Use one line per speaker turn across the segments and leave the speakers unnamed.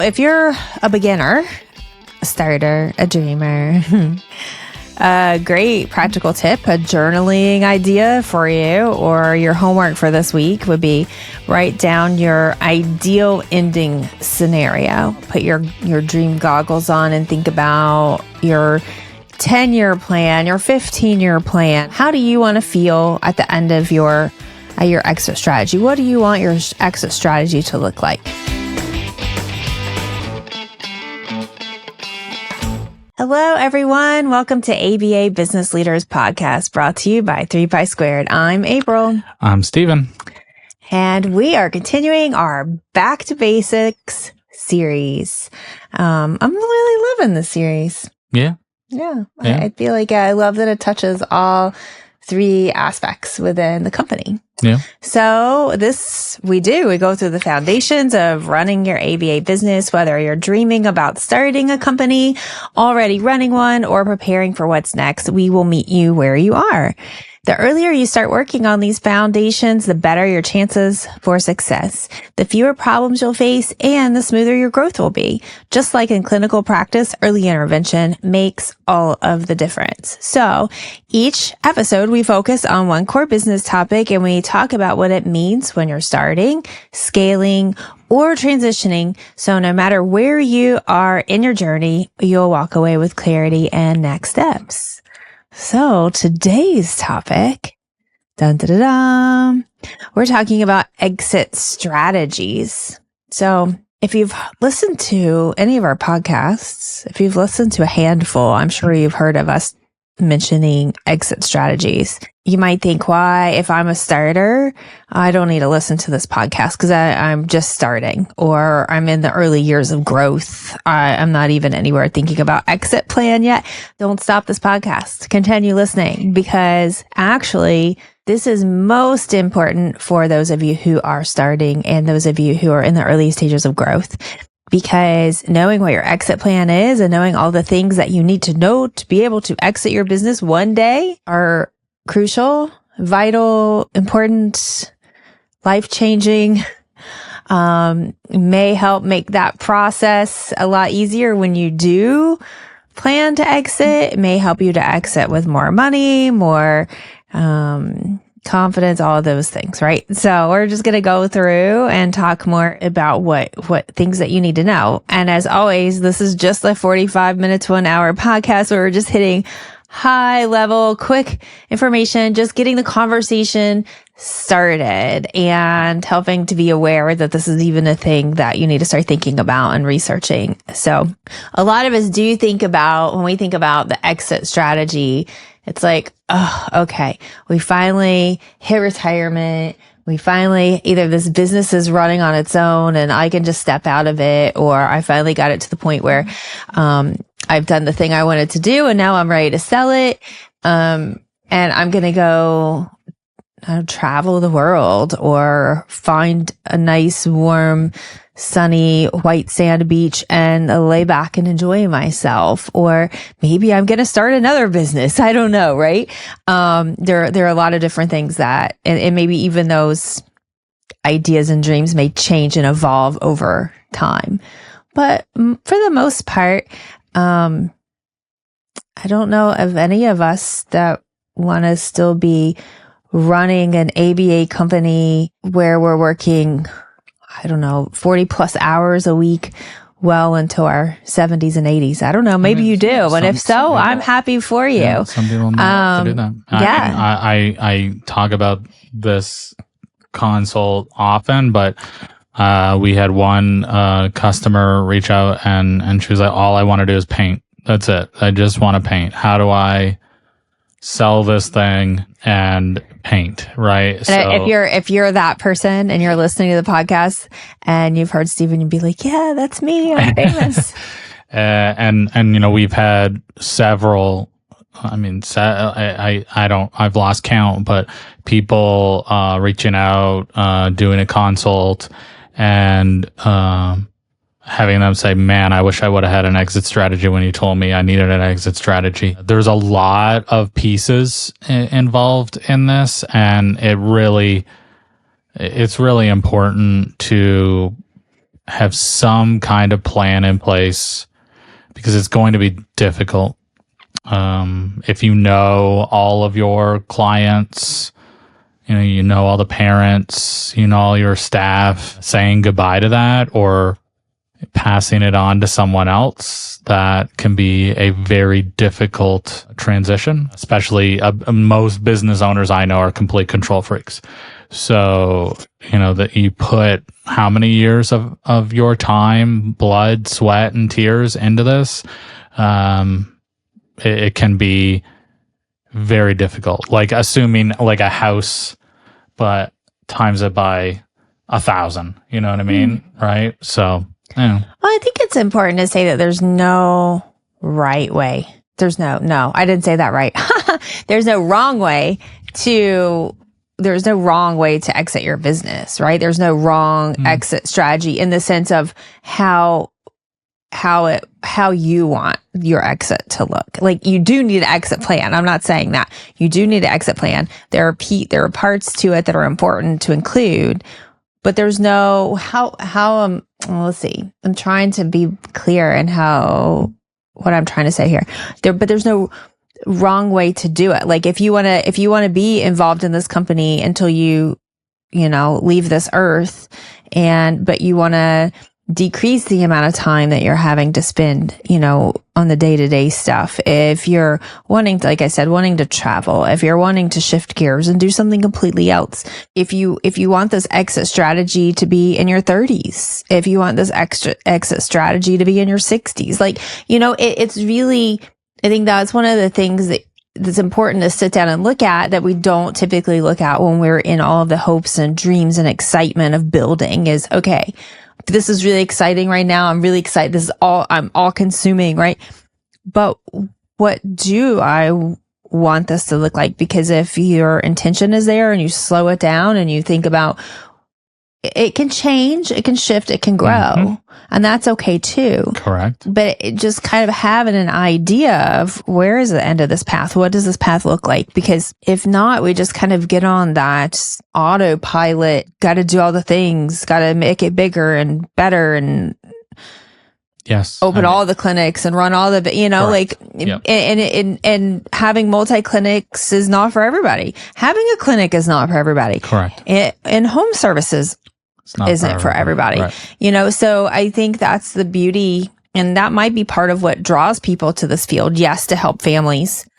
If you're a beginner, a starter, a dreamer, a great practical tip, a journaling idea for you, or your homework for this week would be write down your ideal ending scenario. Put your dream goggles on and think about your 10-year plan, your 15-year plan. How do you want to feel at the end of your exit strategy? What do you want your exit strategy to look like? Hello, everyone. Welcome to ABA Business Leaders Podcast, brought to you by 3Pi Squared. I'm April.
I'm Steven.
And we are continuing our Back to Basics series. I'm really loving this series.
Yeah.
I feel like I love that it touches all three aspects within the company.
Yeah.
So we go through the foundations of running your ABA business, whether you're dreaming about starting a company, already running one, or preparing for what's next. We will meet you where you are. The earlier you start working on these foundations, the better your chances for success, the fewer problems you'll face, and the smoother your growth will be. Just like in clinical practice, early intervention makes all of the difference. So each episode, we focus on one core business topic and we talk about what it means when you're starting, scaling, or transitioning. So no matter where you are in your journey, you'll walk away with clarity and next steps. So today's topic, we're talking about exit strategies. So if you've listened to any of our podcasts, if you've listened to a handful, I'm sure you've heard of us mentioning exit strategies. You might think, why, if I'm a starter, I don't need to listen to this podcast because I'm just starting, or I'm in the early years of growth. I'm not even anywhere thinking about exit plan yet. Don't stop this podcast. Continue listening, because actually this is most important for those of you who are starting and those of you who are in the early stages of growth. Because knowing what your exit plan is and knowing all the things that you need to know to be able to exit your business one day are crucial, vital, important, life-changing, may help make that process a lot easier when you do plan to exit. It may help you to exit with more money, more confidence, all of those things, right? So we're just going to go through and talk more about what things that you need to know. And as always, this is just a 45 minutes to an hour podcast where we're just hitting high level, quick information, just getting the conversation started and helping to be aware that this is even a thing that you need to start thinking about and researching. So a lot of us do think about, when we think about the exit strategy, it's like, oh, okay, we finally hit retirement. We finally, either this business is running on its own and I can just step out of it, or I finally got it to the point where I've done the thing I wanted to do and now I'm ready to sell it. And I'm going to go travel the world or find a nice, warm, sunny white sand beach and lay back and enjoy myself. Or maybe I'm going to start another business. I don't know, right? There are a lot of different things that, and maybe even those ideas and dreams may change and evolve over time. But for the most part, I don't know of any of us that want to still be running an ABA company where we're working, 40 plus hours a week well into our 70s and 80s. I don't know. Maybe you do. And if so, I'm happy for you.
Yeah, some people might do that.
Yeah.
I talk about this consult often, but we had one customer reach out and she was like, all I want to do is paint. That's it. I just want to paint. How do I sell this thing and paint, right?
And so if you're that person and you're listening to the podcast and you've heard Steven, you'd be like, yeah, that's me. I'm famous.
and we've had several, I've lost count, but people reaching out, doing a consult and having them say, man, I wish I would have had an exit strategy when you told me I needed an exit strategy. There's a lot of pieces involved in this, and it's really important to have some kind of plan in place, because it's going to be difficult. If you know all of your clients, you know all the parents, you know all your staff, saying goodbye to that or passing it on to someone else, that can be a very difficult transition. Especially most business owners I know are complete control freaks. So, that you put how many years of your time, blood, sweat, and tears into this, it can be very difficult. Like assuming like a house, but times it by 1,000, you know what I mean? Right? So,
Well, I think it's important to say that there's no right way. There's no, I didn't say that right. There's no wrong way to exit your business, right? There's no wrong exit strategy in the sense of how you want your exit to look. Like, you do need an exit plan. I'm not saying that. You do need an exit plan. There are parts to it that are important to include, but there's no well, let's see. I'm trying to be clear in what I'm trying to say here. But there's no wrong way to do it. Like, if you want to be involved in this company until you leave this earth, but you want to decrease the amount of time that you're having to spend, on the day-to-day stuff. If you're wanting to, like I said, wanting to travel, if you're wanting to shift gears and do something completely else, if you want this exit strategy to be in your 30s, if you want this exit strategy to be in your 60s, like, it's really, I think that's one of the things that's important to sit down and look at, that we don't typically look at when we're in all of the hopes and dreams and excitement of building, is, okay, this is really exciting right now. I'm really excited. I'm all consuming, right? But what do I want this to look like? Because if your intention is there and you slow it down and you think about, it can change, it can shift, it can grow, and that's okay too.
Correct.
But it just kind of having an idea of, where is the end of this path? What does this path look like? Because if not, we just kind of get on that autopilot, got to do all the things, got to make it bigger and better, and open all the clinics and run all the, and having multi clinics is not for everybody. Having a clinic is not for everybody.
Correct.
And home services isn't for everybody. Right. So I think that's the beauty, and that might be part of what draws people to this field. Yes, to help families.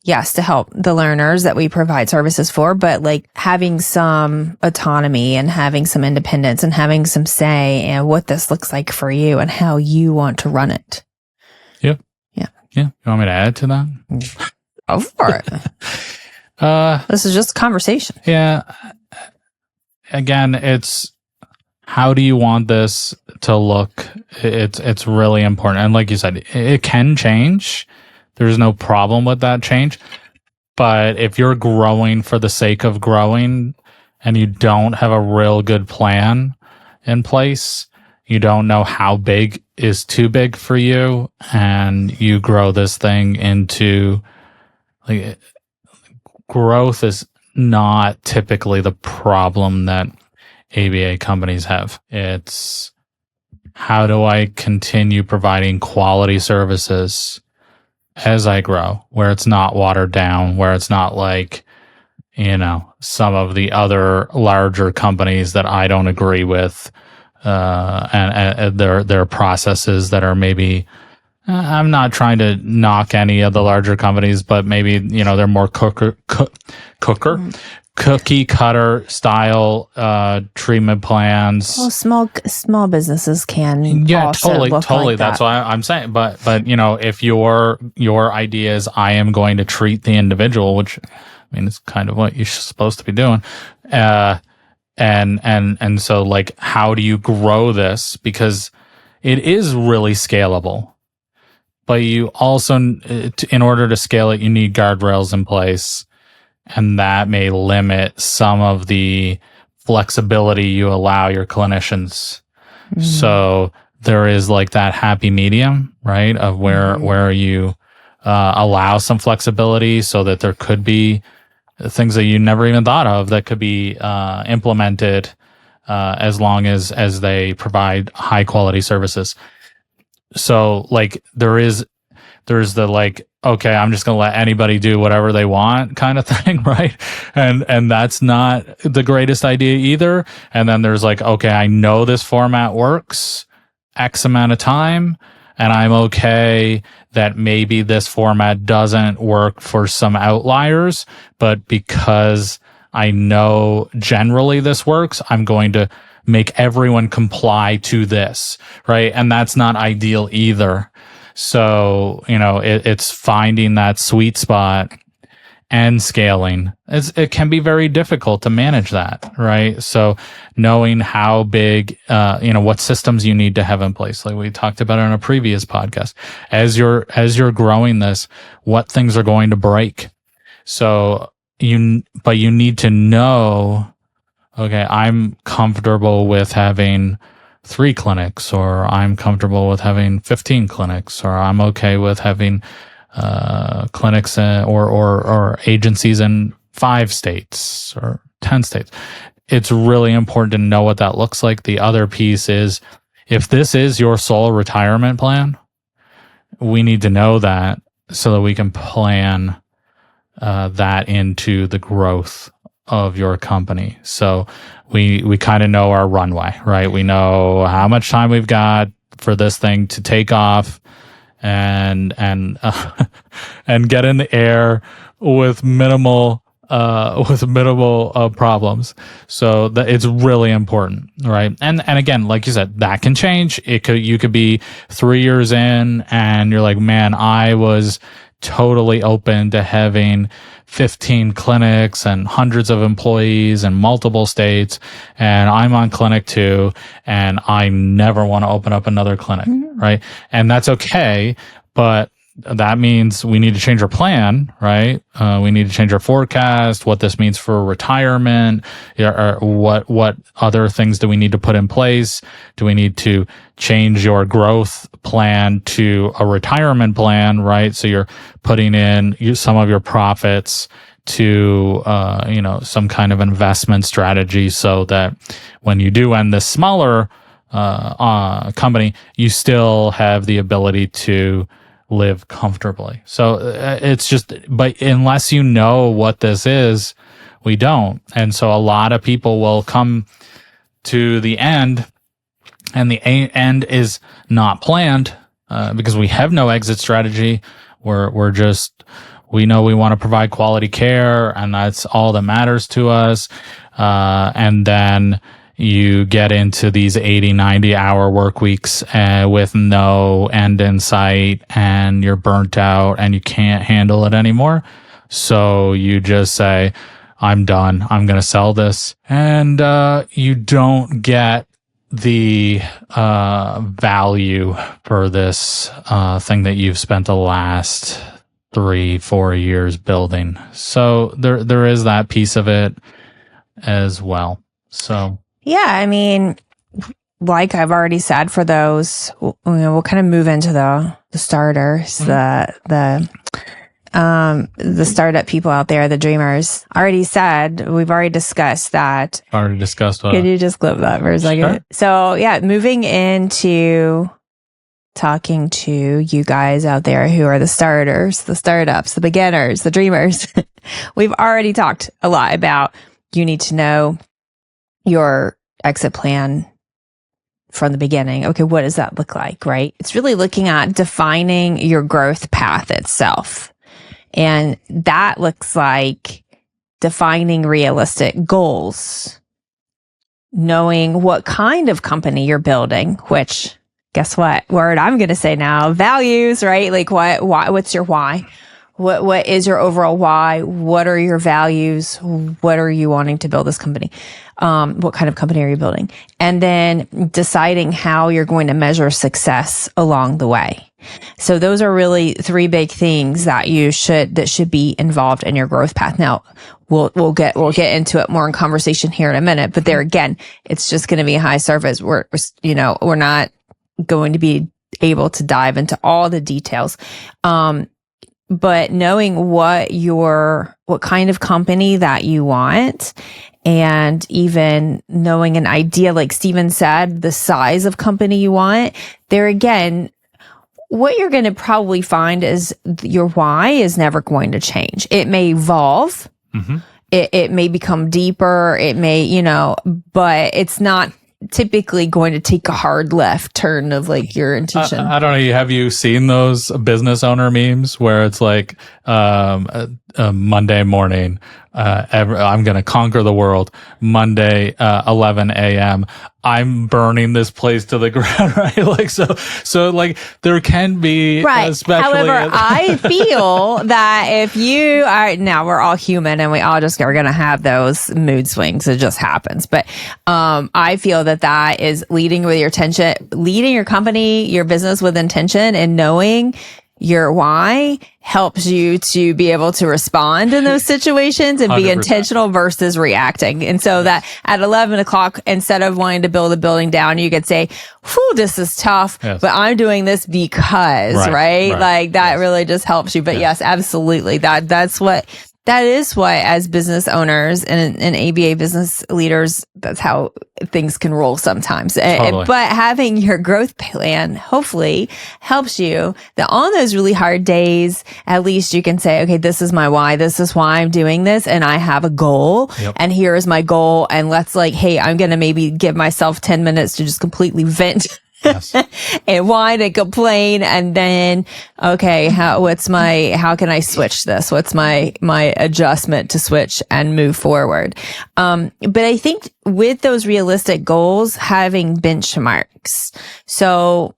Yes, to help the learners that we provide services for, but like having some autonomy and having some independence and having some say in what this looks like for you and how you want to run it.
Yep.
Yeah.
Yeah. You want me to add to that?
Go for it. This is just a conversation.
Yeah. Again, it's, how do you want this to look? It's really important. And like you said, it can change. There's no problem with that change. But if you're growing for the sake of growing and you don't have a real good plan in place, you don't know how big is too big for you, and you grow this thing into, like, growth is not typically the problem that ABA companies have. It's, how do I continue providing quality services as I grow, where it's not watered down, where it's not like, some of the other larger companies that I don't agree with, and their processes that are maybe, I'm not trying to knock any of the larger companies, but maybe, they're more cookie cutter style treatment plans.
Well, small busineses can
totally
look like
that's
that.
why I'm saying, but if your idea is, I am going to treat the individual, which, I mean, it's kind of what you're supposed to be doing, and so, like, how do you grow this? Because it is really scalable, but you also, in order to scale it, you need guardrails in place. And that may limit some of the flexibility you allow your clinicians. Mm-hmm. So there is like that happy medium, right? Of where you allow some flexibility so that there could be things that you never even thought of that could be implemented as long as they provide high quality services. So like there's the like, okay, I'm just going to let anybody do whatever they want kind of thing, right? And that's not the greatest idea either. And then there's like, okay, I know this format works X amount of time, and I'm okay that maybe this format doesn't work for some outliers, but because I know generally this works, I'm going to make everyone comply to this, right? And that's not ideal either. So, it's finding that sweet spot and scaling. It can be very difficult to manage that, right? So knowing how big, what systems you need to have in place, like we talked about on a previous podcast, as you're growing this, what things are going to break. So but you need to know, okay, I'm comfortable with having 3 clinics, or I'm comfortable with having 15 clinics, or I'm okay with having clinics or agencies in 5 states or 10 states. It's really important to know what that looks like. The other piece is, if this is your sole retirement plan, we need to know that so that we can plan that into the growth of your company. So we kind of know our runway, right? We know how much time we've got for this thing to take off and get in the air with minimal problems. So that it's really important, right? And again, like you said, that can change. You could be 3 years in and you're like, man, I was totally open to having 15 clinics and hundreds of employees in multiple states, and I'm on clinic 2 and I never want to open up another clinic, right? And that's okay, but that means we need to change our plan, right? We need to change our forecast, what this means for retirement, or what other things do we need to put in place? Do we need to change your growth plan to a retirement plan, right? So you're putting in some of your profits to, some kind of investment strategy so that when you do end this smaller company, you still have the ability to live comfortably. So it's just, but unless you know what this is, we don't. And so a lot of people will come to the end, and the end is not planned because we have no exit strategy. We know we want to provide quality care, and that's all that matters to us. And then you get into these 80, 90-hour work weeks with no end in sight, and you're burnt out and you can't handle it anymore. So you just say, I'm done. I'm going to sell this. And you don't get the value for this thing that you've spent the last 3-4 years building. So there is that piece of it as well. So
yeah, I mean, like I've already said, for those, we'll kind of move into the starters, the startup people out there, the dreamers. We've already discussed that.
Already discussed what?
Can you just clip that for a second? Sure. So yeah, moving into talking to you guys out there who are the starters, the startups, the beginners, the dreamers. We've already talked a lot about, you need to know your exit plan from the beginning. Okay, what does that look like, right? It's really looking at defining your growth path itself. And that looks like defining realistic goals, knowing what kind of company you're building, which, guess what word I'm going to say now? Values, right? Like what's your why? What is your overall why? What are your values? What are you wanting to build this company? What kind of company are you building? And then deciding how you're going to measure success along the way. So those are really 3 big things that should be involved in your growth path. Now, we'll get into it more in conversation here in a minute, but there again, it's just going to be high surface. We're not going to be able to dive into all the details. But knowing what kind of company that you want, and even knowing an idea, like Steven said, the size of company you want. There again, what you're going to probably find is your why is never going to change. It may evolve.
Mm-hmm.
It may become deeper. It may, but it's not typically going to take a hard left turn of like your intention.
I don't know. Have you seen those business owner memes where it's like a Monday morning, I'm going to conquer the world. Monday, 11 a.m. I'm burning this place to the ground, right? Like, so like there can be,
right.
Especially
however, I feel that if you are, now we're all human and we all just are going to have those mood swings. It just happens. But, I feel that is leading with your intention, leading your company, your business with intention, and knowing your why helps you to be able to respond in those situations and 100%. Be intentional versus reacting. And so that at 11 o'clock, instead of wanting to build a building down, you could say, whew, this is tough, but I'm doing this because, right? Like that really just helps you. But yes, absolutely. That is what, as business owners and ABA business leaders, that's how things can roll sometimes. Totally. But having your growth plan hopefully helps you that on those really hard days, at least you can say, okay, this is my why. This is why I'm doing this. And I have a goal. Yep. And here is my goal. And let's hey, I'm going to maybe give myself 10 minutes to just completely vent. Yes. And whine and complain, and then okay, how can I switch this? What's my adjustment to switch and move forward? But I think with those realistic goals, having benchmarks. So,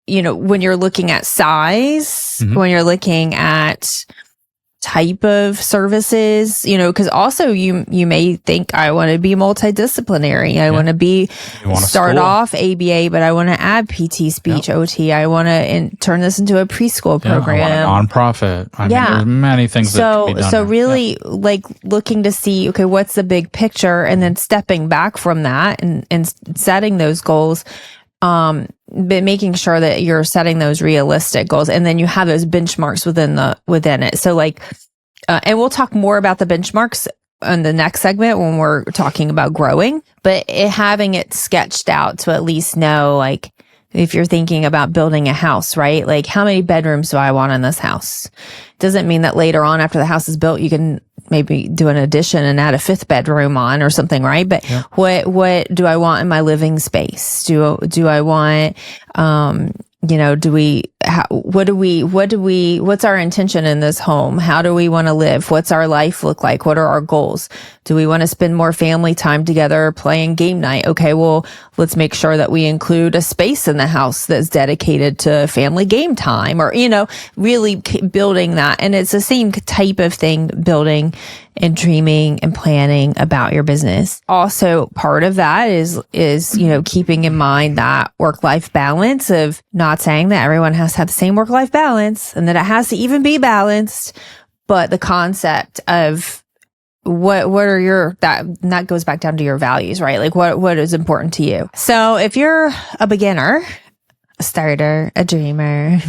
when you're looking at size, when you're looking at type of services, because also you may think I want to be multidisciplinary. I want to start off ABA, but I want to add PT, speech, OT. I want to turn this into a preschool program.
I want a nonprofit. I mean, there's many things that can be done. So really looking to see, okay, what's the big picture, and then stepping back from that and setting those goals. But making sure that you're setting those realistic goals, and then you have those benchmarks within it. So and we'll talk more about the benchmarks in the next segment when we're talking about growing, but having it sketched out to at least know, if you're thinking about building a house, right? Like, how many bedrooms do I want in this house? Doesn't mean that later on, after the house is built, you can maybe do an addition and add a 5th bedroom on or something, right? But what do I want in my living space? Do I want, what's our intention in this home? How do we want to live? What's our life look like? What are our goals? Do we want to spend more family time together playing game night? Okay, well, let's make sure that we include a space in the house that's dedicated to family game time, or, really building that. And it's the same type of thing, building and dreaming and planning about your business. Also, part of that is, keeping in mind that work-life balance, of not saying that everyone has to have the same work-life balance and that it has to even be balanced, but the concept of what are that goes back down to your values, right? Like what is important to you. So if you're a beginner, a starter, a dreamer,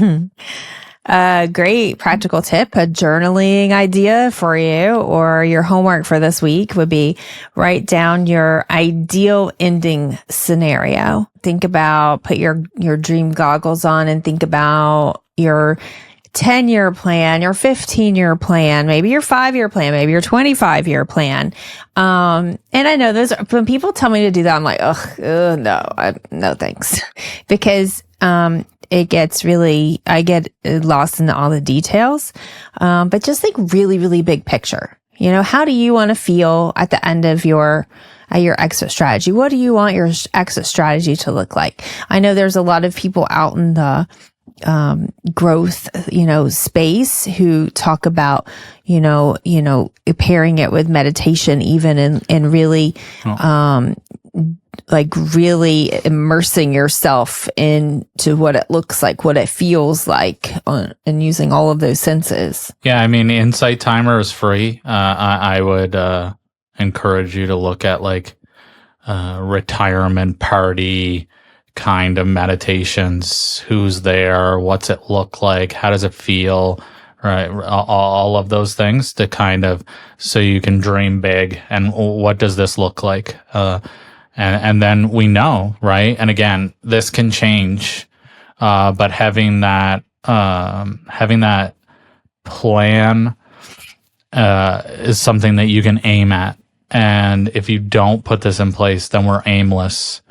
a great practical tip, a journaling idea for you, or your homework for this week would be write down your ideal ending scenario. Think about, put your dream goggles on and think about your 10-year plan, your 15-year plan, maybe your 5-year plan, maybe your 25-year plan. And I know when people tell me to do that, I'm like, no thanks. Because, I get lost in all the details. But just think really, really big picture. How do you want to feel at the end of your exit strategy? What do you want your exit strategy to look like? I know there's a lot of people out in the growth, space who talk about, pairing it with meditation, even and really, really immersing yourself into what it looks like, what it feels like, and using all of those senses. Yeah. I mean, Insight Timer is free. I would, encourage you to look at retirement party kind of meditations. Who's there? What's it look like? How does it feel? right? All of those things to kind of, so you can dream big. And what does this look like? And then we know, right? And again, this can change, but having that plan, is something that you can aim at. And if you don't put this in place, then we're aimless,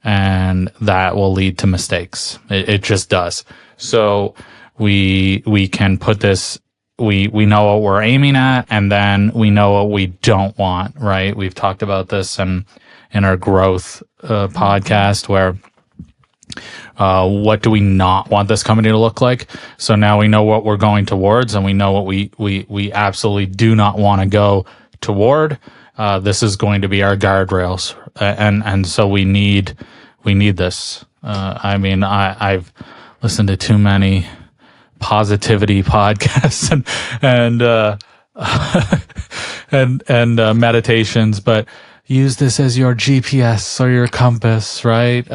and that will lead to mistakes. It just does. So we can put this, we know what we're aiming at, and then we know what we don't want, right? We've talked about this in our growth podcast, where what do we not want this company to look like? So now we know what we're going towards, and we know what we absolutely do not want to go toward. This is going to be our guardrails, and so we need this. I mean, I've listened to too many positivity podcasts and meditations, but use this as your GPS or your compass, right?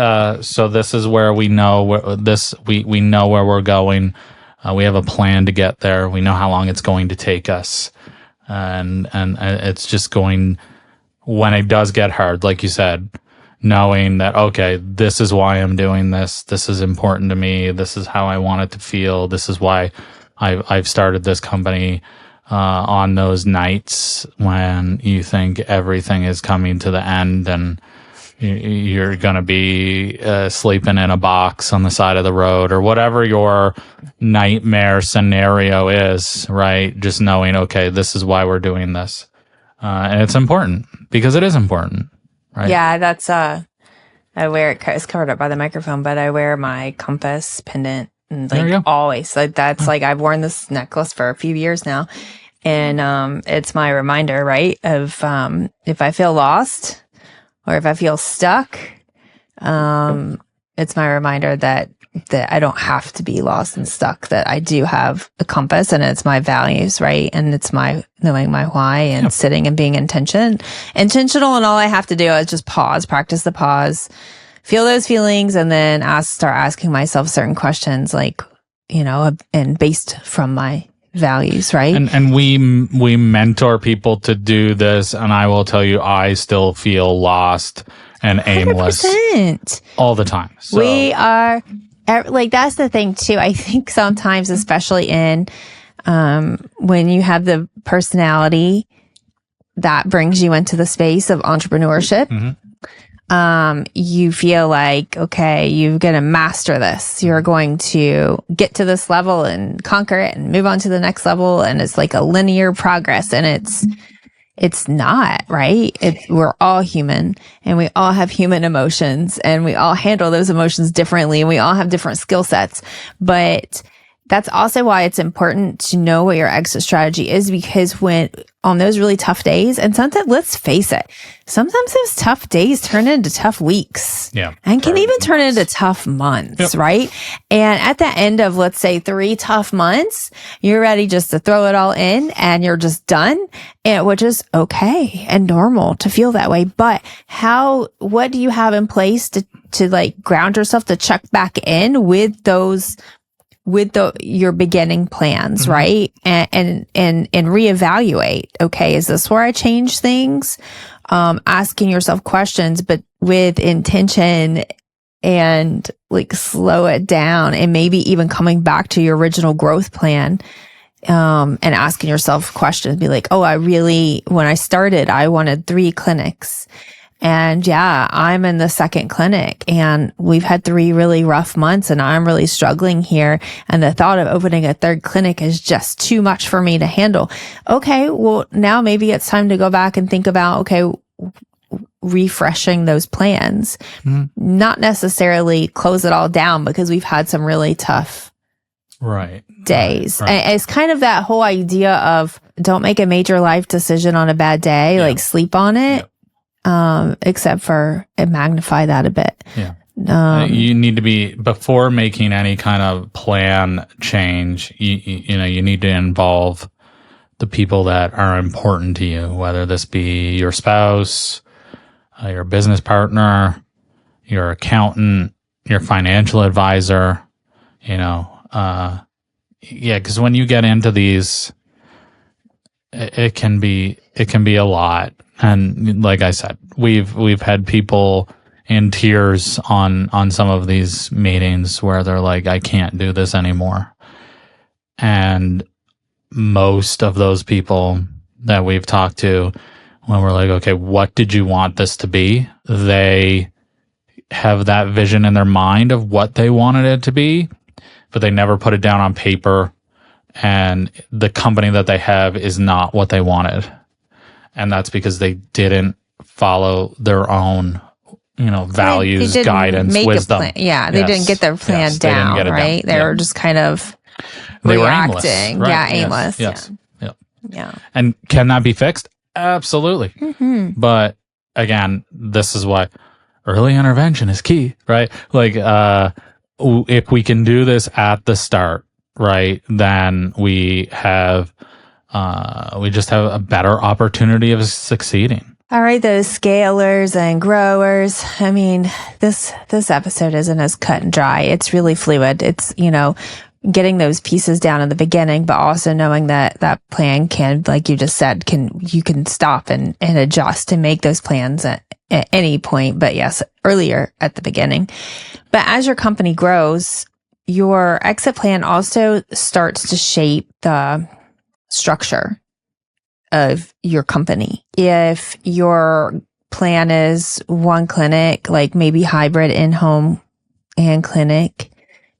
So this is where we know we know where we're going. We have a plan to get there. We know how long it's going to take us. And it's just going, when it does get hard, like you said, knowing that, okay, this is why I'm doing this. This is important to me. This is how I want it to feel. This is why I've started this company. On those nights when you think everything is coming to the end and you're going to be sleeping in a box on the side of the road, or whatever your nightmare scenario is, right? Just knowing, okay, this is why we're doing this. And it's important, because it is important, right?
Yeah, that's, I wear it, it's covered up by the microphone, but I wear my compass pendant. And like always, like that's like, I've worn this necklace for a few years now, and it's my reminder, right, of if I feel lost or if I feel stuck, it's my reminder that I don't have to be lost and stuck, that I do have a compass, and it's my values, right, and it's my knowing my why, and sitting and being intentional, and all I have to do is just practice the pause, feel those feelings, and then start asking myself certain questions, like, and based from my values, right?
And we mentor people to do this, and I will tell you, I still feel lost and aimless
100%.
All the time. So.
We are, like, that's the thing too. I think sometimes, especially in when you have the personality that brings you into the space of entrepreneurship. Mm-hmm. You feel like, okay, you're going to master this. You're going to get to this level and conquer it and move on to the next level. And it's like a linear progress, and it's not, right? We're all human, and we all have human emotions, and we all handle those emotions differently, and we all have different skill sets. But that's also why it's important to know what your exit strategy is, because when on those really tough days, and sometimes, let's face it, sometimes those tough days turn into tough weeks, and can even turn into tough months, right? And at the end of, let's say, 3 tough months, you're ready just to throw it all in, and you're just done, which is okay and normal to feel that way. But what do you have in place to like ground yourself, to check back in with your beginning plans, mm-hmm. right? And reevaluate. Okay, is this where I change things? Asking yourself questions, but with intention, and like slow it down, and maybe even coming back to your original growth plan, and asking yourself questions. Be like, when I started, I wanted 3 clinics. And I'm in the 2nd clinic, and we've had 3 really rough months, and I'm really struggling here. And the thought of opening a 3rd clinic is just too much for me to handle. Okay, well, now maybe it's time to go back and think about, refreshing those plans, mm-hmm. not necessarily close it all down, because we've had some really tough days. Right. And it's kind of that whole idea of, don't make a major life decision on a bad day, like sleep on it. Except for magnify that a bit. Yeah.
You need to be, before making any kind of plan change, you need to involve the people that are important to you, whether this be your spouse, your business partner, your accountant, your financial advisor, yeah, because when you get into these, it can be a lot. And like I said, we've had people in tears on some of these meetings where they're like, I can't do this anymore. And most of those people that we've talked to, when we're like, okay, what did you want this to be? They have that vision in their mind of what they wanted it to be, but they never put it down on paper. And the company that they have is not what they wanted. And that's because they didn't follow their own, values,
they
guidance, wisdom.
Yeah, they didn't get their plan down, right? They were just kind of reacting.
Right.
Yeah, aimless.
Yes.
Yeah.
And can that be fixed? Absolutely.
Mm-hmm.
But again, this is why early intervention is key, right? Like, if we can do this at the start, right, then we just have a better opportunity of succeeding.
All right, those scalers and growers. I mean, this episode isn't as cut and dry. It's really fluid. It's, getting those pieces down in the beginning, but also knowing that that plan can, like you just said, you can stop and adjust and make those plans at any point. But yes, earlier at the beginning. But as your company grows, your exit plan also starts to shape the structure of your company. If your plan is one clinic, like maybe hybrid in-home and clinic,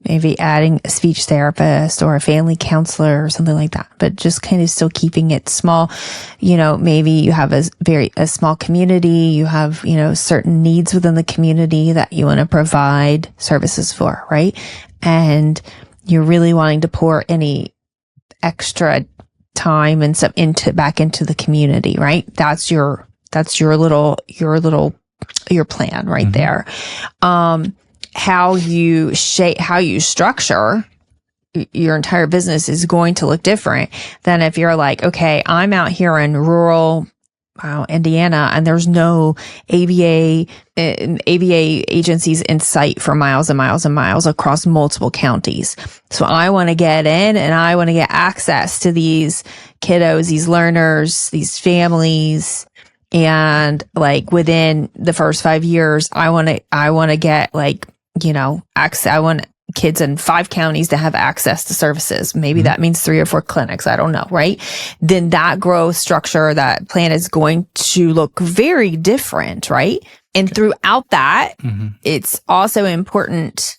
maybe adding a speech therapist or a family counselor or something like that, but just kind of still keeping it small. Maybe you have a small community, you have, certain needs within the community that you want to provide services for, right? And you're really wanting to pour any extra time and stuff back into the community, right? That's your plan right there. How you structure your entire business is going to look different than if you're like, okay, I'm out here in rural Indiana and there's no ABA agencies in sight for miles and miles and miles across multiple counties. So I want to get in and I want to get access to these kiddos, these learners, these families. And like within the first 5 years, I want to get access. I want kids in 5 counties to have access to services. Maybe that means 3 or 4 clinics. I don't know. Right. Then that growth structure, that plan is going to look very different. Right. And throughout that, it's also important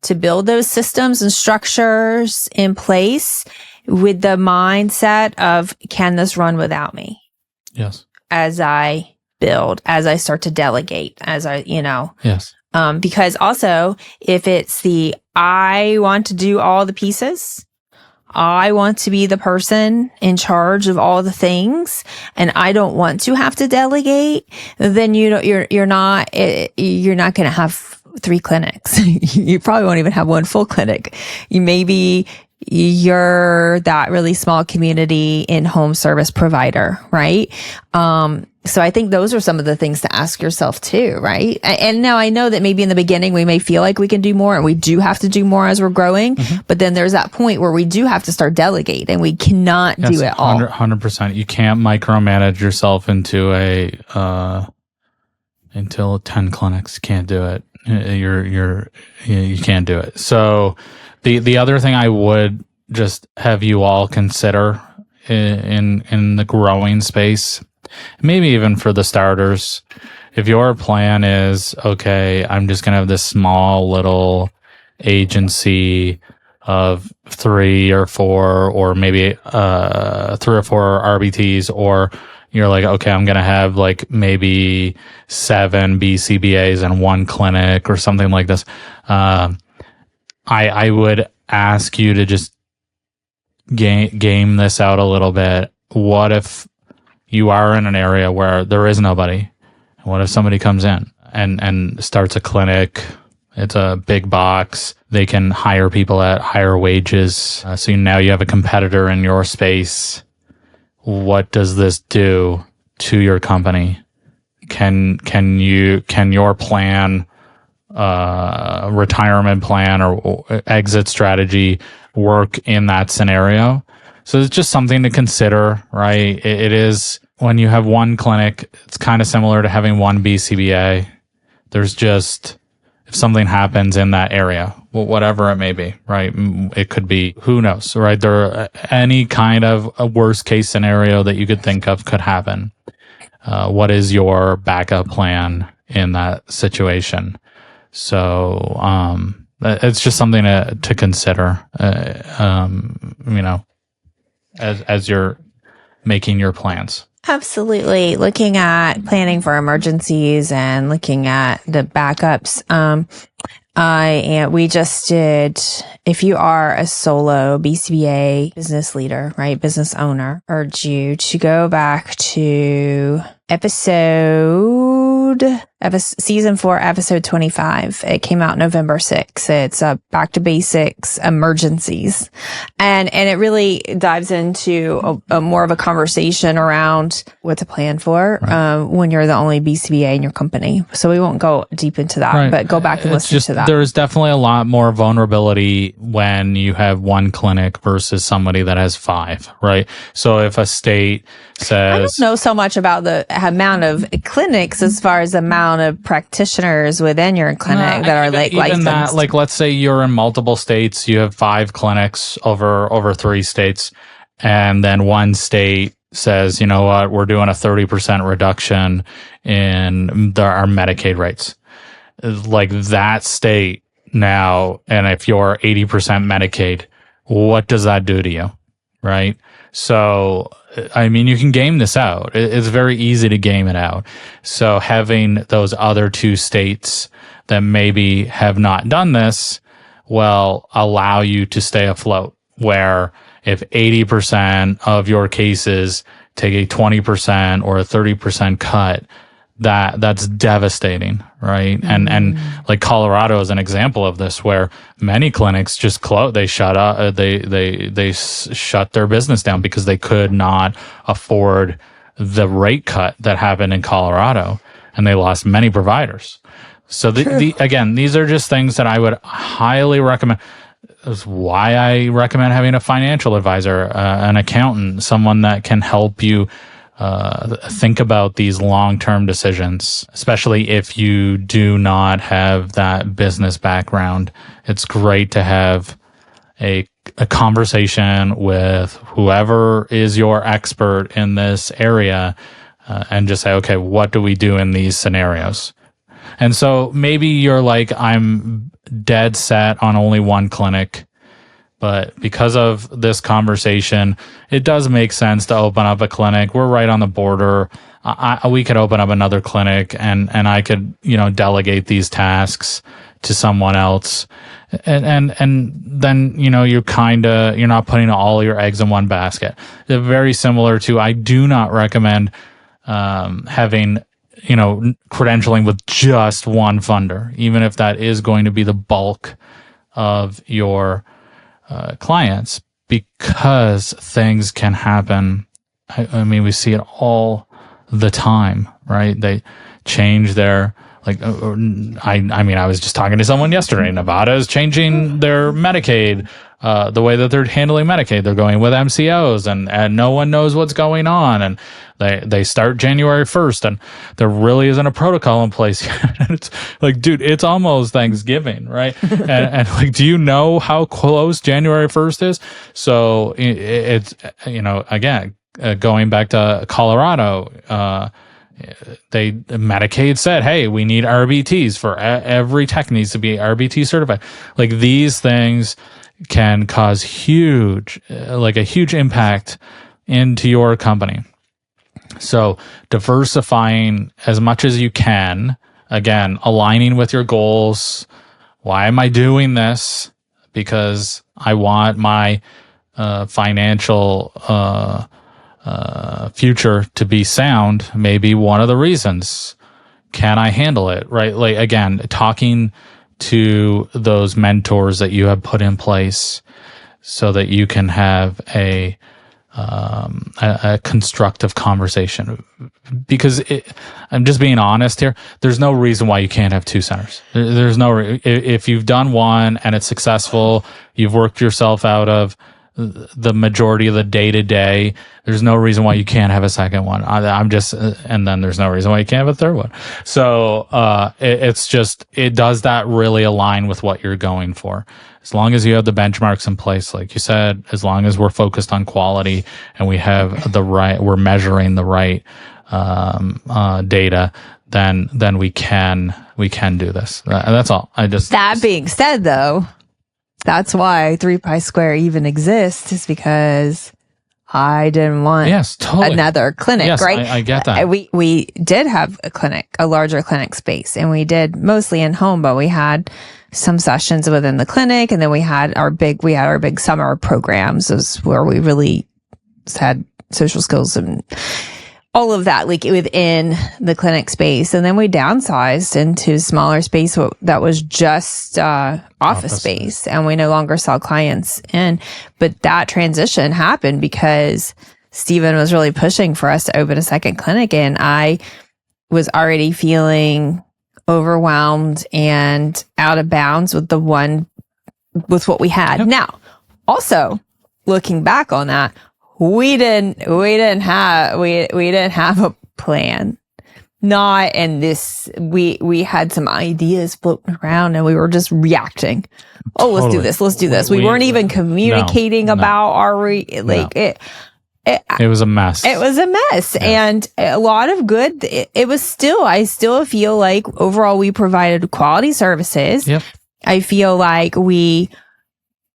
to build those systems and structures in place with the mindset of, can this run without me?
Yes.
As I build, as I start to delegate,
Yes.
Because also if it's I want to do all the pieces, I want to be the person in charge of all the things, and I don't want to have to delegate, then you're not going to have 3 clinics. You probably won't even have 1 full clinic. You're that really small community in-home service provider, right? So I think those are some of the things to ask yourself too, right? And now I know that maybe in the beginning we may feel like we can do more and we do have to do more as we're growing, but then there's that point where we do have to start delegating and we cannot do it all.
100%. You can't micromanage yourself into until 10 clinics. Can't do it. You can't do it. So the other thing I would just have you all consider in the growing space, maybe even for the starters, if your plan is, okay, I'm just going to have this small little agency of 3 or 4, or maybe 3 or 4 RBTs, or you're like, okay, I'm going to have like maybe 7 BCBAs and 1 clinic or something like this. I would ask you to just game this out a little bit. What if you are in an area where there is nobody? What if somebody comes in and starts a clinic? It's a big box. They can hire people at higher wages. So now you have a competitor in your space. What does this do to your company? Can your plan retirement plan or exit strategy work in that scenario? So it's just something to consider, right? It is, when you have one clinic, it's kind of similar to having one BCBA. There's just, if something happens in that area, whatever it may be, right? It could be, who knows, right? There, any kind of a worst case scenario that you could think of could happen. What is your backup plan in that situation? So, it's just something to consider, as you're making your plans.
Absolutely. Looking at planning for emergencies and looking at the backups. We just did, if you are a solo BCBA business leader, right, business owner, urge you to go back to season 4, episode 25. It came out November 6th. It's back to basics, emergencies. And it really dives into a more of a conversation around what to plan for, right, when you're the only BCBA in your company. So we won't go deep into that, right, but go back and listen to that.
There's definitely a lot more vulnerability when you have one clinic versus somebody that has 5, right? So if a state says, I
don't know so much about the amount of clinics as far as the amount of practitioners within your clinic that are licensed.
That, like, let's say you're in multiple states, you have 5 clinics over 3 states, and then one state says, you know what, we're doing a 30% reduction in our Medicaid rates. Like, that state now, and if you're 80% Medicaid, what does that do to you, right? So, I mean, you can game this out. It's very easy to game it out. So having those other 2 states that maybe have not done this will allow you to stay afloat, where if 80% of your cases take a 20% or a 30% cut, that's devastating, right? Mm-hmm. And like Colorado is an example of this, where many clinics just close. They shut up. They shut their business down because they could not afford the rate cut that happened in Colorado, and they lost many providers. So again, these are just things that I would highly recommend. That's why I recommend having a financial advisor, an accountant, someone that can help you think about these long-term decisions, especially if you do not have that business background. It's great to have a conversation with whoever is your expert in this area, and just say, okay, what do we do in these scenarios? And so maybe you're like, I'm dead set on only one clinic, but because of this conversation, it does make sense to open up a clinic. We're right on the border. We could open up another clinic, and I could, delegate these tasks to someone else. And then, you're not putting all your eggs in one basket. They're very similar to, I do not recommend, having, credentialing with just one funder, even if that is going to be the bulk of your clients, because things can happen. I mean, we see it all the time, right? They change their, I was just talking to someone yesterday. Nevada is changing their Medicaid, the way that they're handling Medicaid. They're going with MCOs, and no one knows what's going on. And they start January 1st, and there really isn't a protocol in place yet. And it's like, dude, it's almost Thanksgiving, right? and like, do you know how close January 1st is? So it's, again, going back to Colorado, Medicaid said, hey, we need RBTs for every tech needs to be RBT certified. Like, these things can cause a huge impact into your company. So diversifying as much as you can, again, aligning with your goals. Why am I doing this? Because I want my financial future to be sound. Maybe one of the reasons. Can I handle it? Right? Like, again, talking to those mentors that you have put in place so that you can have a a constructive conversation, because I'm just being honest here. There's no reason why you can't have two centers. There's no, if you've done one and it's successful, you've worked yourself out of the majority of the day to day. There's no reason why you can't have a second one. And then there's no reason why you can't have a third one. So, it's just, it does that really align with what you're going for. As long as you have the benchmarks in place, like you said, as long as we're focused on quality and we have we're measuring the right, data, then we can do this. That's all.
That being said though, that's why 3Pi Square even exists, is because I didn't want another clinic, right?
I get that.
We did have a larger clinic space, and we did mostly in home, but we had some sessions within the clinic, and then we had our big summer programs, is where we really had social skills and all of that, like within the clinic space. And then we downsized into smaller space that was just office space, and we no longer saw clients in. But that transition happened because Stephen was really pushing for us to open a second clinic, and I was already feeling overwhelmed and out of bounds with what we had. Yep. Now, also looking back on that, we didn't have a plan. Not in this. We had some ideas floating around, and we were just reacting. Oh, let's do this. Let's do this. We weren't even communicating about our it was a mess. It was a mess, and a lot of good. It was still. I still feel like overall we provided quality services. Yep. I feel like we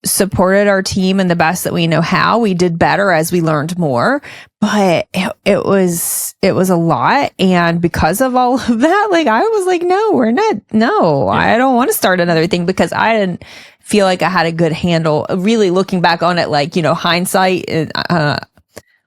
supported our team in the best that we know how. We did better as we learned more, but it was a lot. And because of all of that, like, I was like, I don't want to start another thing, because I didn't feel like I had a good handle. Really looking back on it, like, hindsight,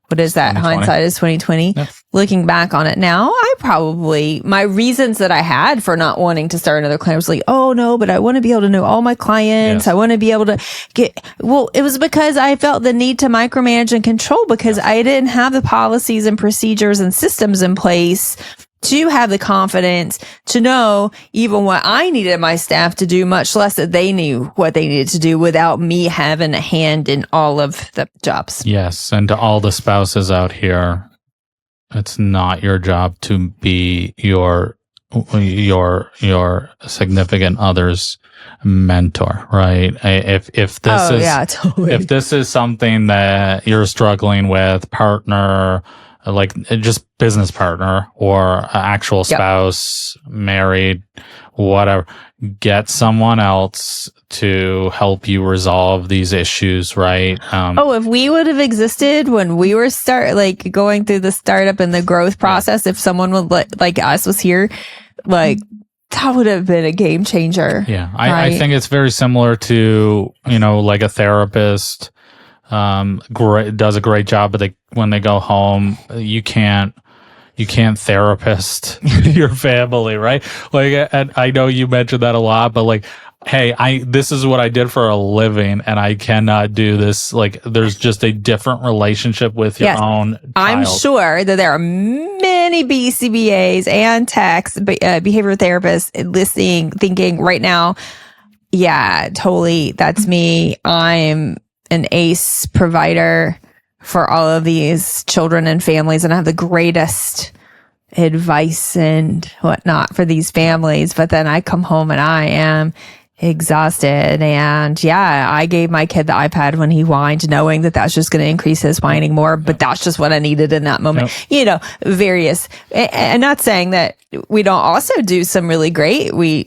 what is that? 2020. Hindsight is 2020. Yep. Looking back on it now, my reasons that I had for not wanting to start another clinic was like, oh no, but I want to be able to know all my clients. Yes. I want to be able to it was because I felt the need to micromanage and control, because I didn't have the policies and procedures and systems in place to have the confidence to know even what I needed my staff to do, much less that they knew what they needed to do without me having a hand in all of the jobs.
Yes. And to all the spouses out here, it's not your job to be your significant other's mentor, right? If this is something that you're struggling with, partner, like just business partner or actual spouse, married, whatever, get someone else to help you resolve these issues, right?
If we would have existed when we were going through the startup and the growth process, if someone would like us was here, like, that would have been a game changer.
Yeah. I think it's very similar to, like a therapist does a great job, but when they go home, you can't therapist your family, right? Like, and I know you mentioned that a lot, but like, hey, this is what I did for a living, and I cannot do this. Like, there's just a different relationship with your own child.
I'm sure that there are many BCBAs and techs, behavioral therapists listening, thinking right now, yeah, totally, that's me. I'm an ACE provider for all of these children and families, and I have the greatest advice and whatnot for these families. But then I come home and I am exhausted. And I gave my kid the iPad when he whined, knowing that that's just going to increase his whining more. But that's just what I needed in that moment. Yep. Various, and not saying that we don't also do some really great. We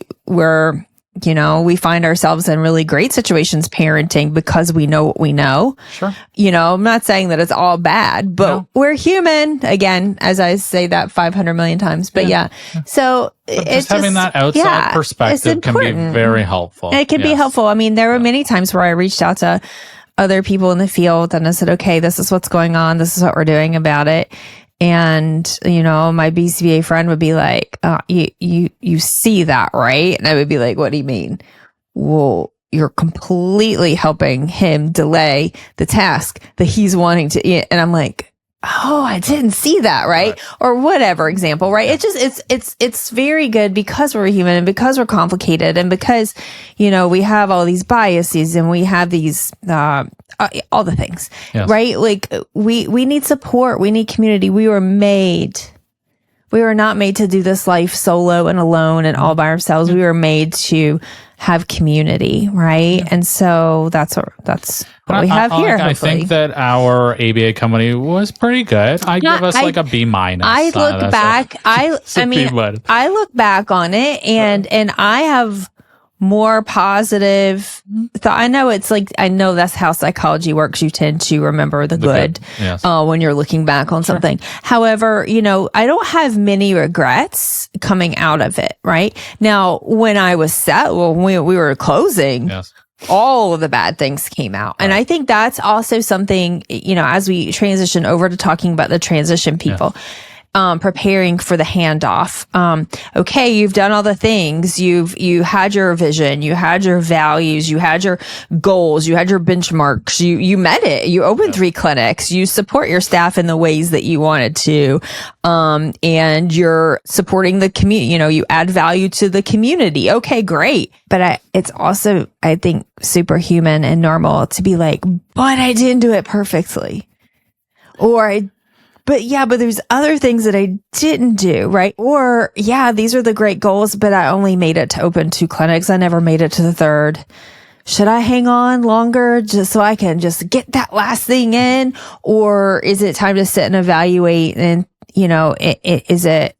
find ourselves in really great situations parenting because we know what we know. Sure. I'm not saying that it's all bad, but we're human. Again, as I say that 500 million times, but So it's
having that outside perspective can be very helpful.
It can be helpful. I mean, there were many times where I reached out to other people in the field and I said, okay, this is what's going on. This is what we're doing about it. And, my BCBA friend would be like, you see that, right? And I would be like, what do you mean? Well, you're completely helping him delay the task that he's wanting to. And I'm like, oh, I didn't see that, right? Or whatever example, right? It just, it's very good because we're human and because we're complicated and because, we have all these biases and we have these, all the things, right? Like we need support. We need community. We were not made to do this life solo and alone and all by ourselves. We were made to have community, right? And so that's what we have here.
I think that our ABA company was pretty good. I give us like a B minus.
I look back. I look back on it, and I have more positive thought. I know that's how psychology works. You tend to remember the good.
Yes.
When you're looking back on something. However, I don't have many regrets coming out of it. Right now, when I was when we were closing, all of the bad things came out. And I think that's also something, as we transition over to talking about the transition people, preparing for the handoff. Okay, you've done all the things. You had your vision, you had your values, you had your goals, you had your benchmarks, you met it. You opened 3 clinics, you support your staff in the ways that you wanted to. And you're supporting the community, you add value to the community. Okay, great. But it's also, I think, superhuman and normal to be like, but I didn't do it perfectly. But there's other things that I didn't do, right? Or, these are the great goals, but I only made it to open 2 clinics. I never made it to the 3rd. Should I hang on longer just so I can just get that last thing in? Or is it time to sit and evaluate and,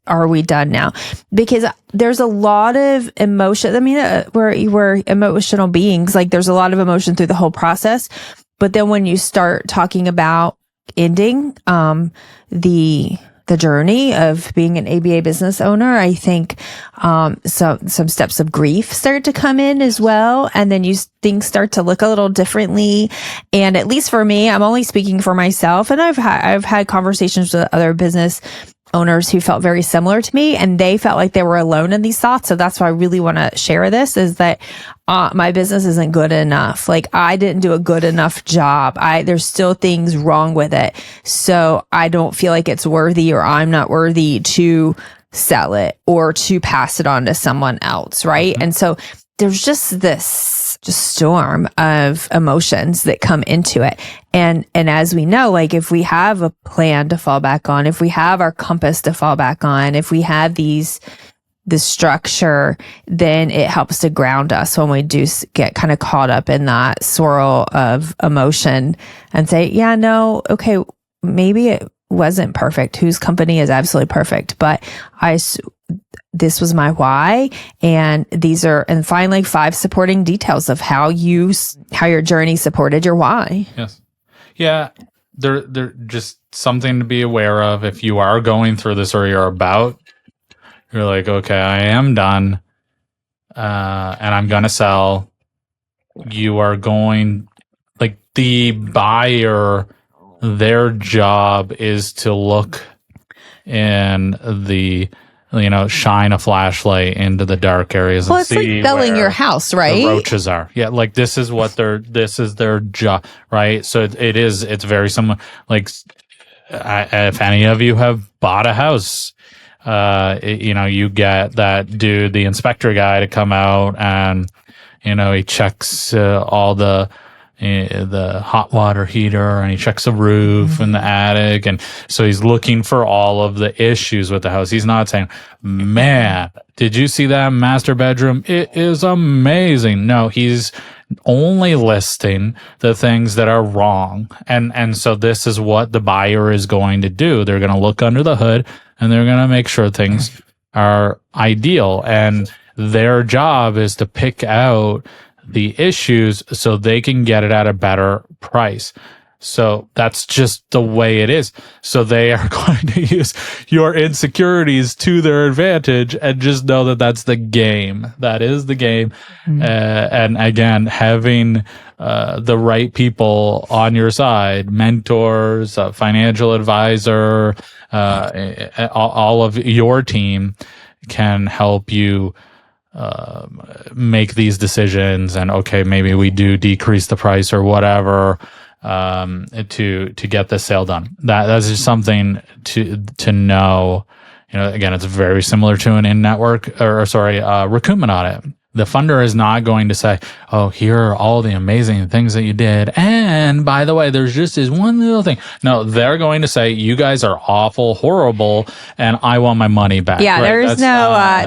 are we done now? Because there's a lot of emotion. I mean, we're emotional beings. Like there's a lot of emotion through the whole process. But then when you start talking about ending the journey of being an ABA business owner, I think some steps of grief start to come in as well, and then things start to look a little differently. And at least for me, I'm only speaking for myself, and I've had conversations with other business owners who felt very similar to me, and they felt like they were alone in these thoughts. So that's why I really want to share this, is that my business isn't good enough. Like I didn't do a good enough job. There's still things wrong with it. So I don't feel like it's worthy, or I'm not worthy to sell it or to pass it on to someone else. Right. And so there's just this storm of emotions that come into it. And as we know, like if we have a plan to fall back on, if we have our compass to fall back on, if we have the structure, then it helps to ground us when we do get kind of caught up in that swirl of emotion and say, okay, maybe it wasn't perfect. Whose company is absolutely perfect? But this was my why, and and finally 5 supporting details of how your journey supported your why.
Yes. Yeah. They're just something to be aware of if you are going through this, or you're like, okay, I am done, and I'm going to sell. You are going, like the buyer, their job is to look in shine a flashlight into the dark areas and see
it's like selling your house, right?
The roaches are. Yeah, like this is their job, right? So it's very similar. Like, if any of you have bought a house, you get that dude, the inspector guy, to come out and, he checks all the hot water heater, and he checks the roof and the attic. And so he's looking for all of the issues with the house. He's not saying, man, did you see that master bedroom? It is amazing. No, he's only listing the things that are wrong. And so this is what the buyer is going to do. They're going to look under the hood, and they're going to make sure things are ideal. And their job is to pick out the issues so they can get it at a better price. So that's just the way it is. So they are going to use your insecurities to their advantage, and just know that that's the game. That is the game. Mm-hmm. And again, having the right people on your side, mentors, a financial advisor, all of your team can help you make these decisions, and okay, maybe we do decrease the price or whatever to get the sale done. That's just something to know. Again, it's very similar to an in-network recoupment audit. The funder is not going to say, oh, here are all the amazing things that you did, and by the way, there's just this one little thing. No, they're going to say, you guys are awful, horrible, and I want my money back.
Yeah, right?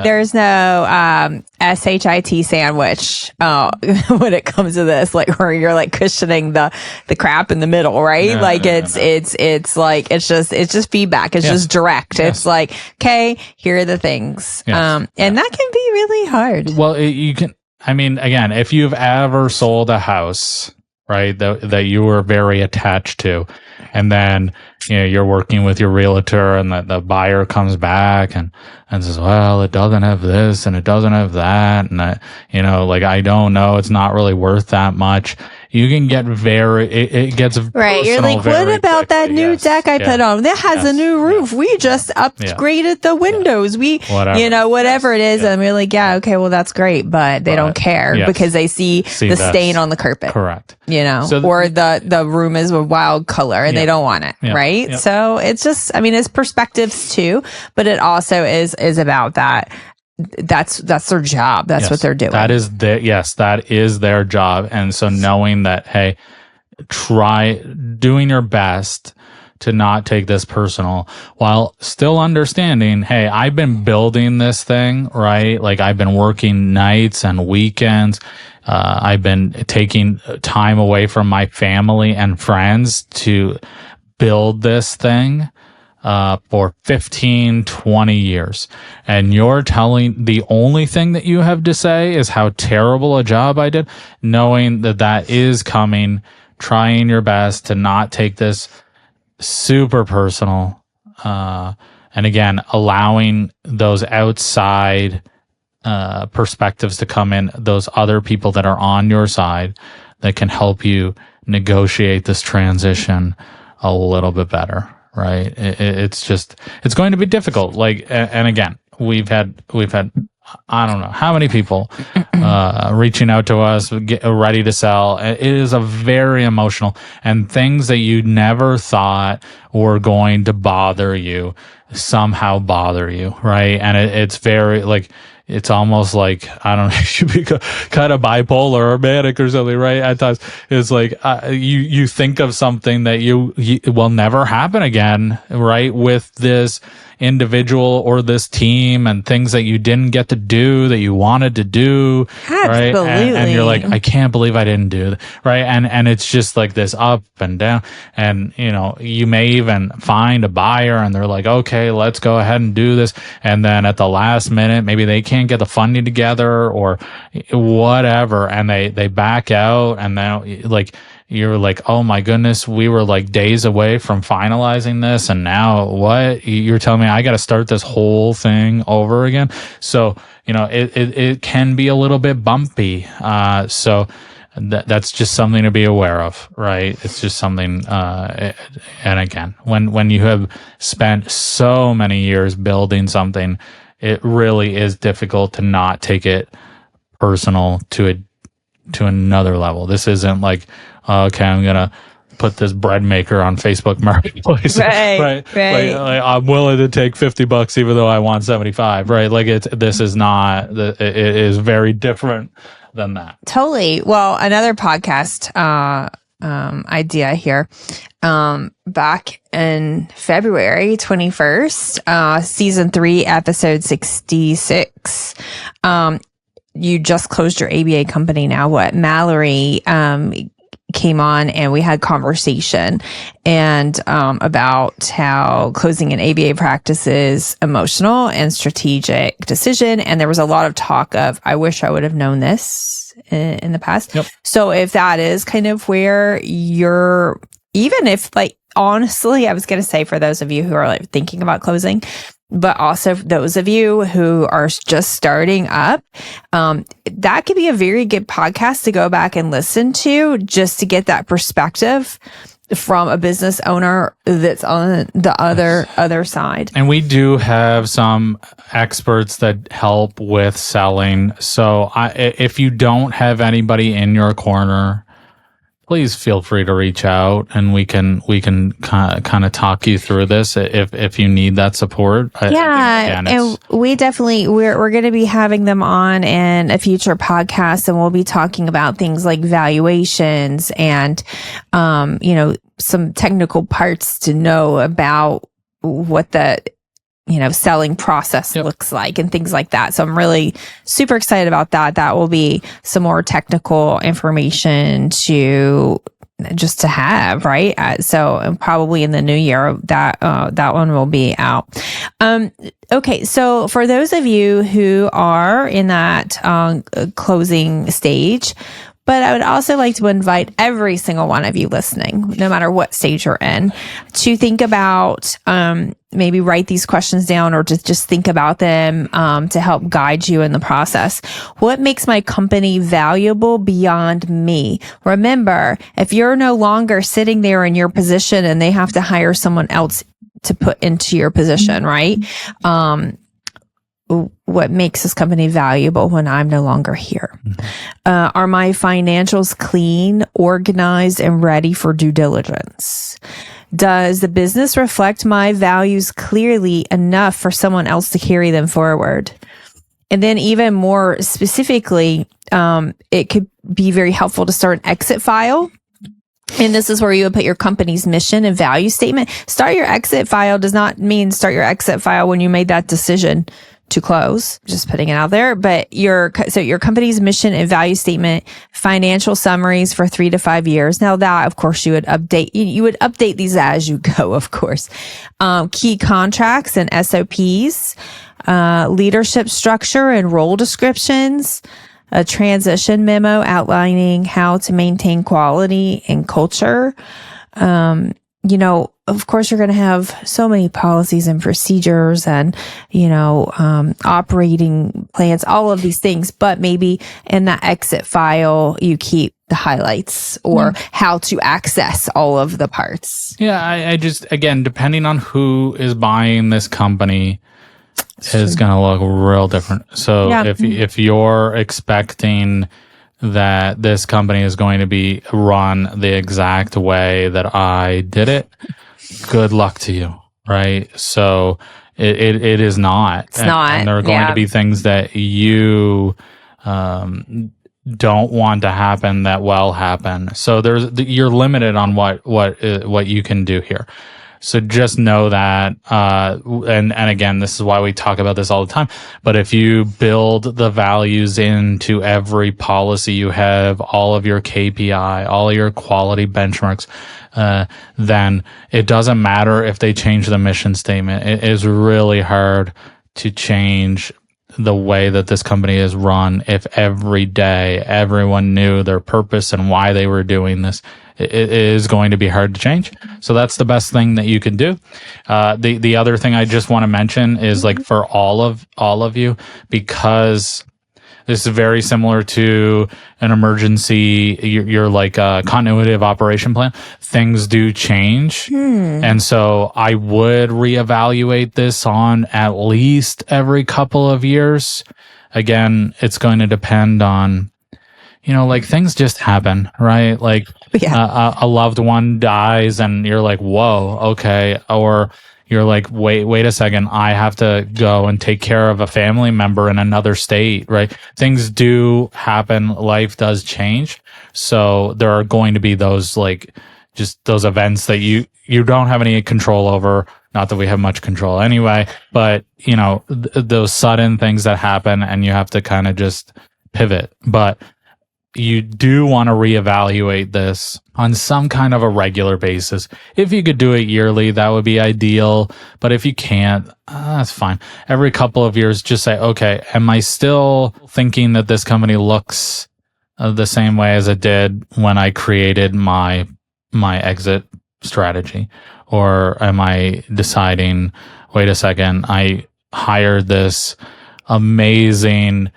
there's no SHIT sandwich when it comes to this, like where you're like cushioning the crap in the middle, right? It's like it's just feedback. It's just direct. Yes. It's like, okay, here are the things, and that can be really hard.
Well, you can. I mean, again, if you've ever sold a house, right, that you were very attached to, and then you're working with your realtor, and the buyer comes back and says, well, it doesn't have this and it doesn't have that, and I don't know, it's not really worth that much. You can get it gets
right. You're like, what about that new deck I put on? That has a new roof. We just upgraded the windows. We, whatever it is. And we're like, okay, well, that's great, but they don't care because they see the stain on the carpet.
Correct.
Or the room is a wild color and they don't want it. Right. Yep. So it's just, it's perspectives too, but it also is about that. That's their job. That's what they're doing.
That is their job. And so knowing that, hey, try doing your best to not take this personal, while still understanding, hey, I've been building this thing, right? Like I've been working nights and weekends. I've been taking time away from my family and friends to build this thing for 15, 20 years. And you're telling, the only thing that you have to say is how terrible a job I did, knowing that is coming, trying your best to not take this super personal. And again, allowing those outside perspectives to come in, those other people that are on your side that can help you negotiate this transition a little bit better. Right. It's going to be difficult. Like, and again, we've had, I don't know how many people, reaching out to us, ready to sell. It is a very emotional, and things that you never thought were going to bother you somehow bother you. Right. And it's very like, it's almost like, I don't know, you should be kind of bipolar or manic or something, right? At times, it's like you think of something that you will never happen again, right? With this individual or this team, and things that you didn't get to do that you wanted to do, right? And you're like, I can't believe I didn't do that, right? And it's just like this up and down, and you may even find a buyer and they're like, okay, let's go ahead and do this, and then at the last minute, maybe they can't get the funding together or whatever, and they back out, and then like you're like, oh my goodness, we were like days away from finalizing this, and now what? You're telling me I got to start this whole thing over again? So it can be a little bit bumpy. So that's just something to be aware of, right? It's just something. And again, when you have spent so many years building something, it really is difficult to not take it personal to another level. This isn't like, okay, I'm going to put this bread maker on Facebook Marketplace. Right. Like, I'm willing to take $50 even though I want 75, right? Like this is not, it is very different than that.
Totally. Well, another podcast, idea here, back in February 21st, season 3, episode 66, you just closed your ABA company now. What? Mallory, came on and we had conversation and about how closing an ABA practice is emotional and strategic decision. And there was a lot of talk of, I wish I would have known this in the past. Yep. So if that is kind of where you're, even if like, honestly, I was going to say for those of you who are like thinking about closing, but also those of you who are just starting up, that could be a very good podcast to go back and listen to just to get that perspective from a business owner that's on the other side.
And we do have some experts that help with selling. So if you don't have anybody in your corner, please feel free to reach out, and we can kind of talk you through this if you need that support.
And we definitely we're going to be having them on in a future podcast, and we'll be talking about things like valuations and some technical parts to know about what the selling process looks like and things like that. So I'm really super excited about that. That will be some more technical information to have, right? So probably in the new year that one will be out. Okay. So for those of you who are in that closing stage, but I would also like to invite every single one of you listening, no matter what stage you're in, to think about, maybe write these questions down or just think about them to help guide you in the process. What makes my company valuable beyond me? Remember, if you're no longer sitting there in your position and they have to hire someone else to put into your position, right? What makes this company valuable when I'm no longer here? Are my financials clean, organized, and ready for due diligence? Does the business reflect my values clearly enough for someone else to carry them forward? And then even more specifically, it could be very helpful to start an exit file. And this is where you would put your company's mission and value statement. Start your exit file does not mean start your exit file when you made that decision to close, just putting it out there. But your company's mission and value statement, financial summaries for 3 to 5 years. Now that, of course, you would update these as you go, of course. Key contracts and SOPs, leadership structure and role descriptions, a transition memo outlining how to maintain quality and culture. Of course, you're going to have so many policies and procedures and, operating plans, all of these things. But maybe in that exit file, you keep the highlights or how to access all of the parts.
Yeah, I just, again, depending on who is buying this company, is going to look real different. So if you're expecting that this company is going to be run the exact way that I did it, good luck to you, right? So it is not.
It's not.
And there are going to be things that you don't want to happen that will happen. So you're limited on what you can do here. So just know that, and again, this is why we talk about this all the time. But if you build the values into every policy you have, all of your KPI, all your quality benchmarks, then it doesn't matter if they change the mission statement. It is really hard to change the way that this company is run if every day everyone knew their purpose and why they were doing this. It is going to be hard to change. So that's the best thing that you can do. The other thing I just want to mention is like for all of you, because this is very similar to an emergency, your like continuity of operation plan. Things do change. And so I would reevaluate this on at least every couple of years. Again, it's going to depend on, like things just happen, right? Like a loved one dies and you're like, whoa, okay. Or you're like, wait a second, I have to go and take care of a family member in another state, right? Things do happen. Life does change. So there are going to be those like just those events that you don't have any control over. Not that we have much control anyway, but those sudden things that happen and you have to kind of just pivot. But you do want to reevaluate this on some kind of a regular basis. If you could do it yearly, that would be ideal. But if you can't, that's fine. Every couple of years, just say, okay, am I still thinking that this company looks the same way as it did when I created my exit strategy? Or am I deciding, wait a second, I hired this amazing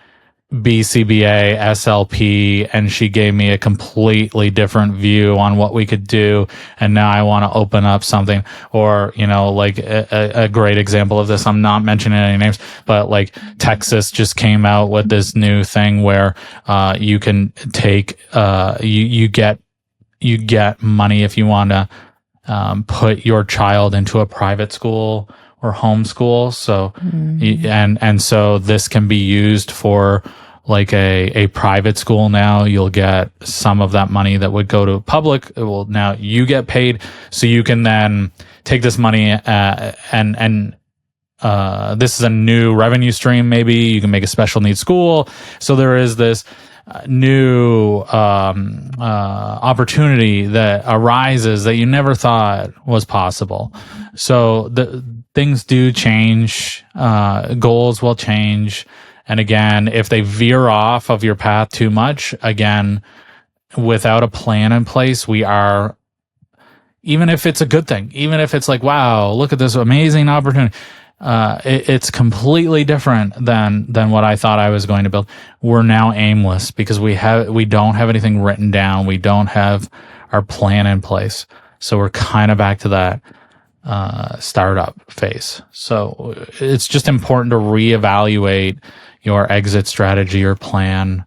BCBA, SLP, and she gave me a completely different view on what we could do. And now I want to open up something, or, like a great example of this. I'm not mentioning any names, but like Texas just came out with this new thing where, you can take, you get money if you want to, put your child into a private school or homeschool. So, and so this can be used for like a private school. Now you'll get some of that money that would go to public. Well, now you get paid, so you can then take this money, and this is a new revenue stream. Maybe you can make a special needs school. So there is this new opportunity that arises that you never thought was possible. So the things do change, goals will change. And again, if they veer off of your path too much, again, without a plan in place, even if it's a good thing, even if it's like, wow, look at this amazing opportunity, it's completely different than what I thought I was going to build. We're now aimless because we don't have anything written down. We don't have our plan in place. So we're kind of back to that startup phase. So it's just important to reevaluate your exit strategy or plan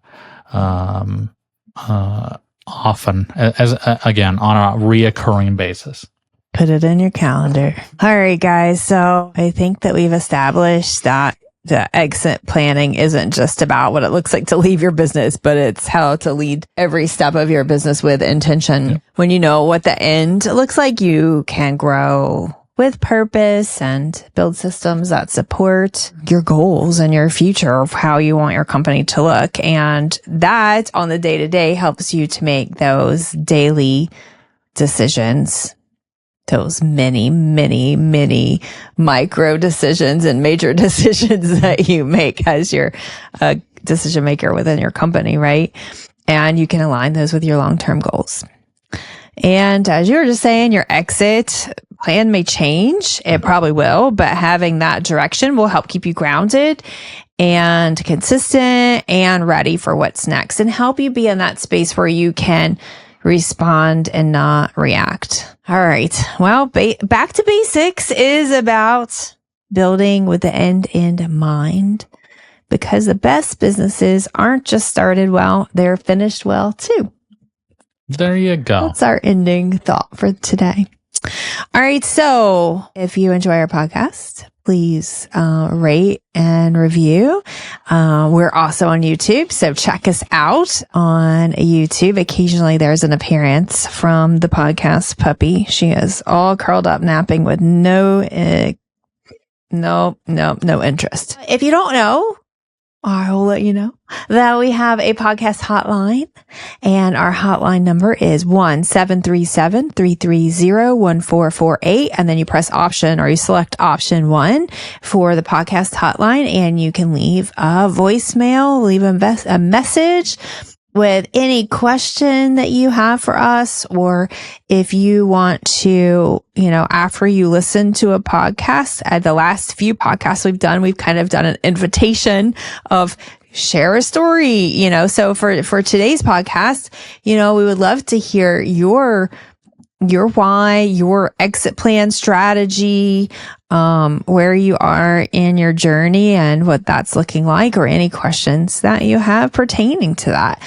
often, as again, on a reoccurring basis.
Put it in your calendar. All right, guys. So I think that we've established that the exit planning isn't just about what it looks like to leave your business, but it's how to lead every step of your business with intention. Yep. When you know what the end looks like, you can grow with purpose and build systems that support your goals and your future of how you want your company to look. And that on the day-to-day helps you to make those daily decisions, those many, many, many micro decisions and major decisions that you make as your decision maker within your company, right? And you can align those with your long-term goals. And as you were just saying, your exit plan may change. It probably will, but having that direction will help keep you grounded and consistent and ready for what's next, and help you be in that space where you can respond and not react. All right. Well, back to basics is about building with the end in mind, because the best businesses aren't just started well, they're finished well too.
There you go.
That's our ending thought for today. All right. So if you enjoy our podcast, please rate and review. We're also on YouTube, so check us out on YouTube. Occasionally there's an appearance from the podcast puppy. She is all curled up napping with no interest. If you don't know, I will let you know that we have a podcast hotline, and our hotline number is 1-737-330-1448. And then you press option, or you select option 1 for the podcast hotline, and you can leave a voicemail, leave a message with any question that you have for us, or if you want to, after you listen to a podcast, the last few podcasts we've done, we've kind of done an invitation of share a story, so for today's podcast, we would love to hear your why, your exit plan strategy, where you are in your journey and what that's looking like, or any questions that you have pertaining to that.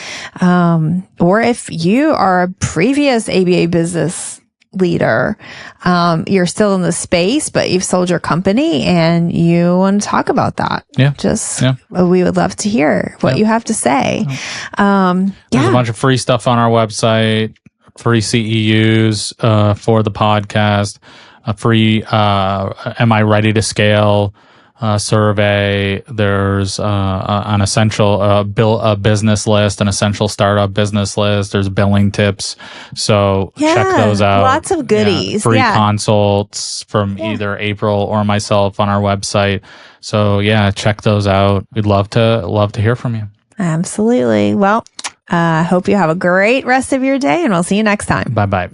Or if you are a previous ABA business leader, you're still in the space, but you've sold your company and you want to talk about that.
Yeah.
We would love to hear what you have to say.
There's a bunch of free stuff on our website. Free CEUs for the podcast, a free Am I Ready to Scale survey. There's an essential a business list, an essential startup business list. There's billing tips. So check those out.
Lots of goodies.
Free consults from either April or myself on our website. So check those out. We'd love to hear from you.
Absolutely. Well, hope you have a great rest of your day, and we'll see you next time.
Bye-bye.